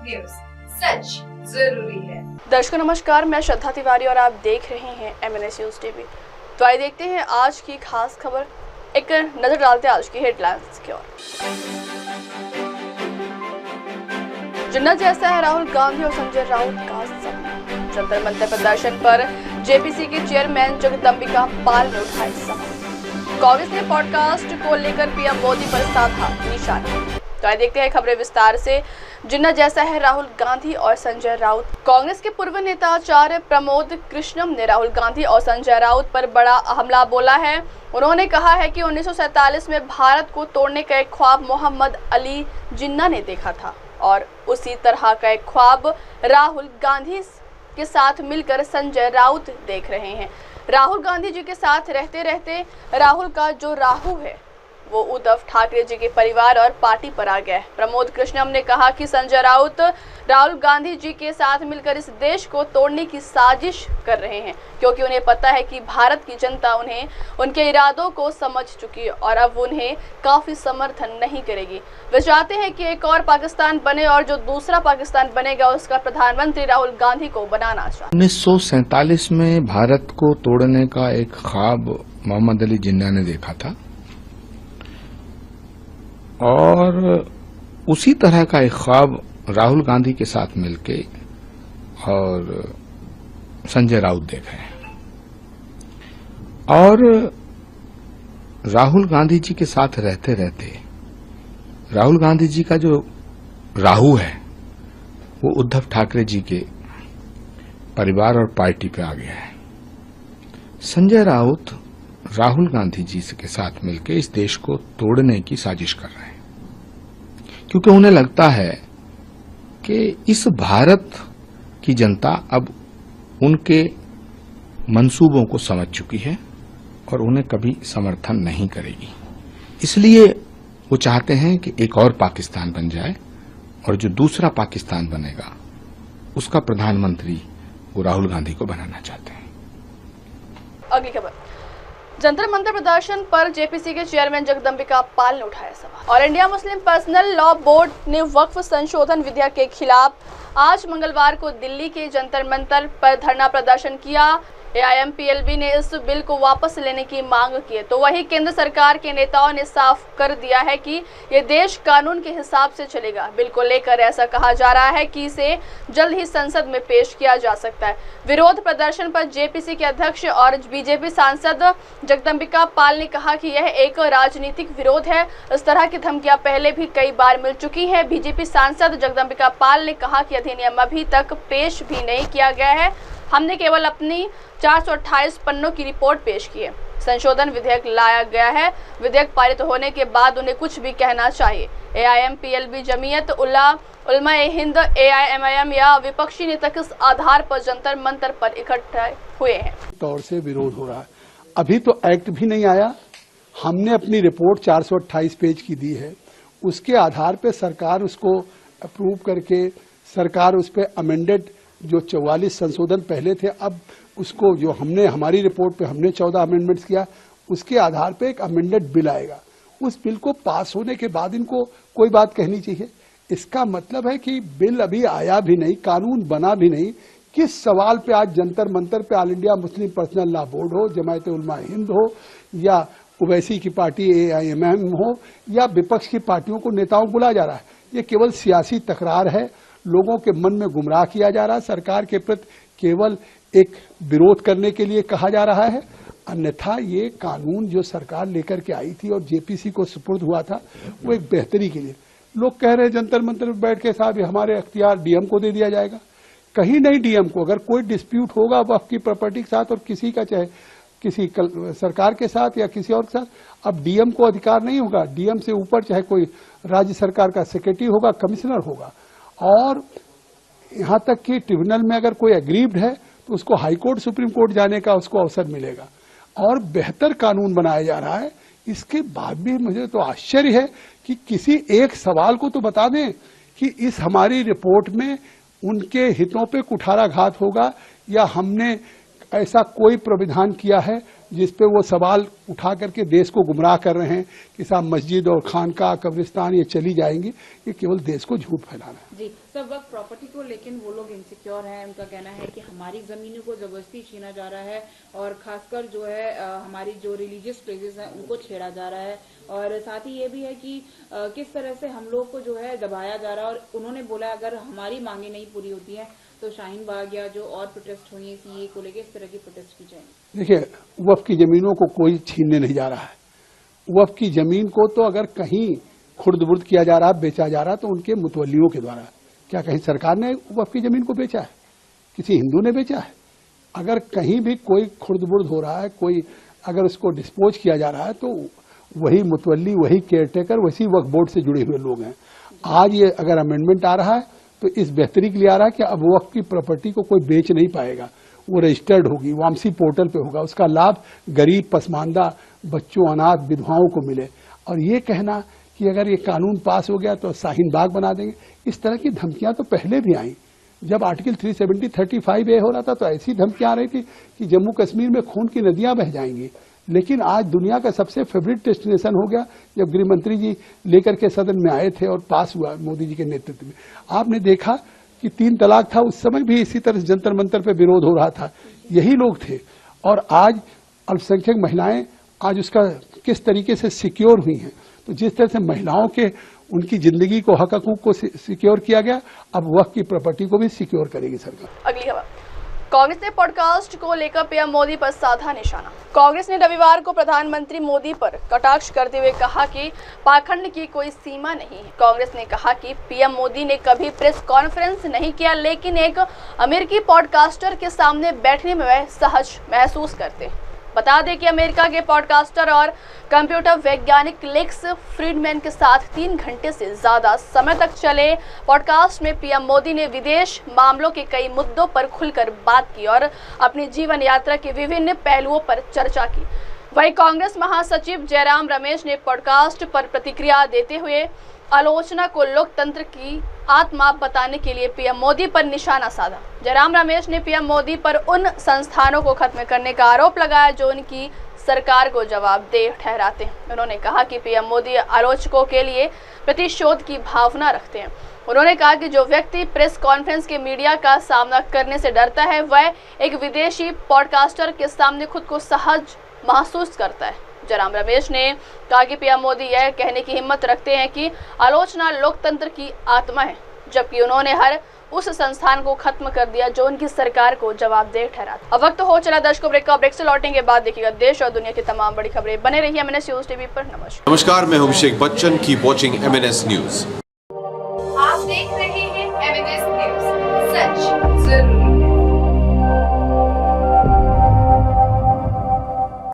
News, सच जरूरी है। दर्शकों नमस्कार, मैं श्रद्धा तिवारी और आप देख रहे हैं MNS न्यूज टीवी। तो आइए देखते हैं आज की खास खबर। एक नजर डालते हैं आज की हेडलाइंस की ओर। जिन्ना जैसा है राहुल गांधी और संजय राउत का सवाल। जंतर मंतर प्रदर्शन पर JPC के चेयरमैन जगदम्बिका पाल ने उठाए सवाल। कांग्रेस ने पॉडकास्ट को लेकर PM मोदी पर साधा निशाना। तो आइए देखते हैं खबरें विस्तार से। जिन्ना जैसा है राहुल गांधी और संजय राउत। कांग्रेस के पूर्व नेता आचार्य प्रमोद कृष्णम ने राहुल गांधी और संजय राउत पर बड़ा हमला बोला है। उन्होंने कहा है कि 1947 में भारत को तोड़ने का एक ख्वाब मोहम्मद अली जिन्ना ने देखा था और उसी तरह का एक ख्वाब राहुल गांधी के साथ मिलकर संजय राउत देख रहे हैं। राहुल गांधी जी के साथ रहते रहते राहुल का जो राहु है वो उद्धव ठाकरे जी के परिवार और पार्टी पर आ गया है। प्रमोद कृष्णम ने कहा कि संजय राउत राहुल गांधी जी के साथ मिलकर इस देश को तोड़ने की साजिश कर रहे हैं, क्योंकि उन्हें पता है कि भारत की जनता उन्हें उनके इरादों को समझ चुकी है और अब उन्हें काफी समर्थन नहीं करेगी। वे चाहते हैं कि एक और पाकिस्तान बने और जो दूसरा पाकिस्तान बनेगा उसका प्रधानमंत्री राहुल गांधी को बनाना चाहते। 1947 में भारत को तोड़ने का एक ख्वाब मोहम्मद अली जिन्ना ने देखा था और उसी तरह का एक ख्वाब राहुल गांधी के साथ मिलके और संजय राउत देख रहे हैं। और राहुल गांधी जी के साथ रहते रहते राहुल गांधी जी का जो राहु है वो उद्धव ठाकरे जी के परिवार और पार्टी पे आ गया है। संजय राउत राहुल गांधी जी के साथ मिलकर इस देश को तोड़ने की साजिश कर रहे हैं, क्योंकि उन्हें लगता है कि इस भारत की जनता अब उनके मंसूबों को समझ चुकी है और उन्हें कभी समर्थन नहीं करेगी। इसलिए वो चाहते हैं कि एक और पाकिस्तान बन जाए और जो दूसरा पाकिस्तान बनेगा उसका प्रधानमंत्री वो राहुल गांधी को बनाना चाहते हैं। अगली खबर। जंतर मंतर प्रदर्शन पर JPC के चेयरमैन जगदम्बिका पाल ने उठाया सवाल। और India Muslim personal law board ने वक्फ संशोधन विधेयक के खिलाफ आज मंगलवार को दिल्ली के जंतर मंतर पर धरना प्रदर्शन किया। AIMPLB ने इस बिल को वापस लेने की मांग की है, तो वही केंद्र सरकार के नेताओं ने साफ कर दिया है कि ये देश कानून के हिसाब से चलेगा। बिल को लेकर ऐसा कहा जा रहा है कि इसे जल्द ही संसद में पेश किया जा सकता है। विरोध प्रदर्शन पर JPC के अध्यक्ष और BJP सांसद जगदम्बिका पाल ने कहा कि यह एक राजनीतिक विरोध है। इस तरह की धमकियां पहले भी कई बार मिल चुकी है। BJP सांसद जगदम्बिका पाल ने कहा कि अधिनियम अभी तक पेश भी नहीं किया गया है, हमने केवल अपनी 428 पन्नों की रिपोर्ट पेश की है। संशोधन विधेयक लाया गया है, विधेयक पारित होने के बाद उन्हें कुछ भी कहना चाहिए। AIMPLB, जमीयत उलमा-ए-हिंद, AIMIM या विपक्षी नेता किस आधार पर जंतर मंतर पर इकट्ठे हुए हैं? तौर से विरोध हो रहा है। अभी तो एक्ट भी नहीं आया, हमने अपनी रिपोर्ट 428 पेज की दी है, उसके आधार पे सरकार उसको अप्रूव करके सरकार उस पर अमेंडेड जो 44 संशोधन पहले थे, अब उसको जो हमने हमारी रिपोर्ट पे हमने 14 अमेंडमेंट्स किया, उसके आधार पे एक अमेंडेड बिल आएगा। उस बिल को पास होने के बाद इनको कोई बात कहनी चाहिए। इसका मतलब है कि बिल अभी आया भी नहीं, कानून बना भी नहीं। किस सवाल पे आज जंतर मंतर पे all India Muslim personal law board हो, जमायत उलमा हिंद हो या ओवैसी की पार्टी AIMIM हो या विपक्ष की पार्टियों को नेताओं को बुलाया जा रहा है? ये केवल सियासी तकरार है, लोगों के मन में गुमराह किया जा रहा है, सरकार के प्रति केवल एक विरोध करने के लिए कहा जा रहा है। अन्यथा ये कानून जो सरकार लेकर के आई थी और JPC को सुपुर्द हुआ था वो एक बेहतरी के लिए। लोग कह रहे हैं जंतर मंतर में बैठ के साहब हमारे अख्तियार DM को दे दिया जाएगा। कहीं नहीं DM को, अगर कोई डिस्प्यूट होगा वक्फ की प्रॉपर्टी के साथ और किसी का चाहे किसी सरकार के साथ या किसी और के साथ, अब DM को अधिकार नहीं होगा। DM से ऊपर चाहे कोई राज्य सरकार का सेक्रेटरी होगा, कमिश्नर होगा, और यहाँ तक कि ट्रिब्यूनल में अगर कोई एग्रीव्ड है तो उसको हाई कोर्ट सुप्रीम कोर्ट जाने का उसको अवसर मिलेगा और बेहतर कानून बनाया जा रहा है। इसके बाद भी मुझे तो आश्चर्य है कि किसी एक सवाल को तो बता दें कि इस हमारी रिपोर्ट में उनके हितों पे कुठाराघात होगा या हमने ऐसा कोई प्रावधान किया है जिस पे वो सवाल उठा करके देश को गुमराह कर रहे हैं कि साहब मस्जिद और खानका कब्रिस्तान ये चली जाएंगी, ये केवल देश को झूठ फैलाना है। जी सब वक्त प्रॉपर्टी को लेकिन वो लोग इनसिक्योर हैं। उनका कहना है कि हमारी जमीनों को जबरदस्ती छीना जा रहा है और खासकर जो है हमारी जो रिलीजियस प्लेसेस हैं उनको छेड़ा जा रहा है, और साथ ही ये भी है कि किस तरह से हम लोग को जो है दबाया जा रहा है। और उन्होंने बोला अगर हमारी मांगे नहीं पूरी होती हैं तो शाहीन बाग या जो और प्रोटेस्ट हुई है सीए को लेकर इस तरह की प्रोटेस्ट की जाएगी। देखिए, वक्फ की जमीनों को कोई छीनने नहीं जा रहा है। वक्फ की जमीन को तो अगर कहीं खुर्द-बुर्द किया जा रहा है, बेचा जा रहा है, तो उनके मुतवल्लियों के द्वारा। क्या कहीं सरकार ने वक्फ की जमीन को बेचा है? किसी हिंदू ने बेचा है? अगर कहीं भी कोई खुर्द-बुर्द हो रहा है, कोई अगर उसको डिस्पोज किया जा रहा है, तो वही मुतवल्ली, वही केयरटेकर, वही वक्फ बोर्ड से जुड़े हुए लोग हैं। आज ये अगर अमेंडमेंट आ रहा है तो इस बेहतरी के लिए आ रहा है कि अब वक्फ की प्रॉपर्टी को कोई बेच नहीं पाएगा, वो रजिस्टर्ड होगी, वामसी पोर्टल पे होगा, उसका लाभ गरीब, पसमानदा बच्चों, अनाथ, विधवाओं को मिले। और ये कहना कि अगर ये कानून पास हो गया तो शाहीन बाग बना देंगे, इस तरह की धमकियां तो पहले भी आई। जब आर्टिकल 370 35A हो रहा था तो ऐसी धमकियां आ रही थी कि जम्मू कश्मीर में खून की नदियां बह जाएंगी। लेकिन आज दुनिया का सबसे फेवरेट डेस्टिनेशन हो गया जब गृह मंत्री जी लेकर के सदन में आए थे और पास हुआ मोदी जी के नेतृत्व में। आपने देखा कि 3 तलाक था, उस समय भी इसी तरह जंतर मंतर पे विरोध हो रहा था, यही लोग थे। और आज अल्पसंख्यक महिलाएं आज उसका किस तरीके से सिक्योर हुई हैं। तो जिस तरह से महिलाओं के उनकी जिंदगी को, हक हकूक को सिक्योर किया गया, अब वक्फ की प्रॉपर्टी को भी सिक्योर करेगी सरकार। अगली खबर, कांग्रेस ने पॉडकास्ट को लेकर पीएम मोदी पर साधा निशाना। कांग्रेस ने रविवार को प्रधानमंत्री मोदी पर कटाक्ष करते हुए कहा कि पाखंड की कोई सीमा नहीं है। कांग्रेस ने कहा कि पीएम मोदी ने कभी प्रेस कॉन्फ्रेंस नहीं किया, लेकिन एक अमेरिकी पॉडकास्टर के सामने बैठने में वह सहज महसूस करते हैं। बता दें कि अमेरिका के पॉडकास्टर और कंप्यूटर वैज्ञानिक लेक्स फ्रीडमैन के साथ 3 घंटे से ज्यादा समय तक चले पॉडकास्ट में पीएम मोदी ने विदेश मामलों के कई मुद्दों पर खुलकर बात की और अपनी जीवन यात्रा के विभिन्न पहलुओं पर चर्चा की। वहीं कांग्रेस महासचिव जयराम रमेश ने पॉडकास्ट पर प्रतिक्रिया देते हुए आलोचना को लोकतंत्र की आत्मा बताने के लिए पीएम मोदी पर निशाना साधा। जयराम रमेश ने पीएम मोदी पर उन संस्थानों को खत्म करने का आरोप लगाया जो उनकी सरकार को जवाबदेह ठहराते हैं। उन्होंने कहा कि पीएम मोदी आलोचकों के लिए प्रतिशोध की भावना रखते हैं। उन्होंने कहा कि जो व्यक्ति प्रेस कॉन्फ्रेंस के मीडिया का सामना करने से डरता है, वह एक विदेशी पॉडकास्टर के सामने खुद को सहज महसूस करता है। जयराम रमेश ने कहा कि पीएम मोदी यह कहने की हिम्मत रखते हैं कि आलोचना लोकतंत्र की आत्मा है, जबकि उन्होंने हर उस संस्थान को खत्म कर दिया जो उनकी सरकार को जवाबदेह ठहराता। अब वक्त हो चला दर्शकों ब्रेक का। ब्रेक से लौटेंगे के बाद देखिएगा देश और दुनिया की तमाम बड़ी खबरें। बने रहिए MNS न्यूज टीवी पर। नमस्कार, मैं हूं Abhishek Bachchan. Keep watching MNS news. आप देख रहे हैं MNS न्यूज, सच जरूरी।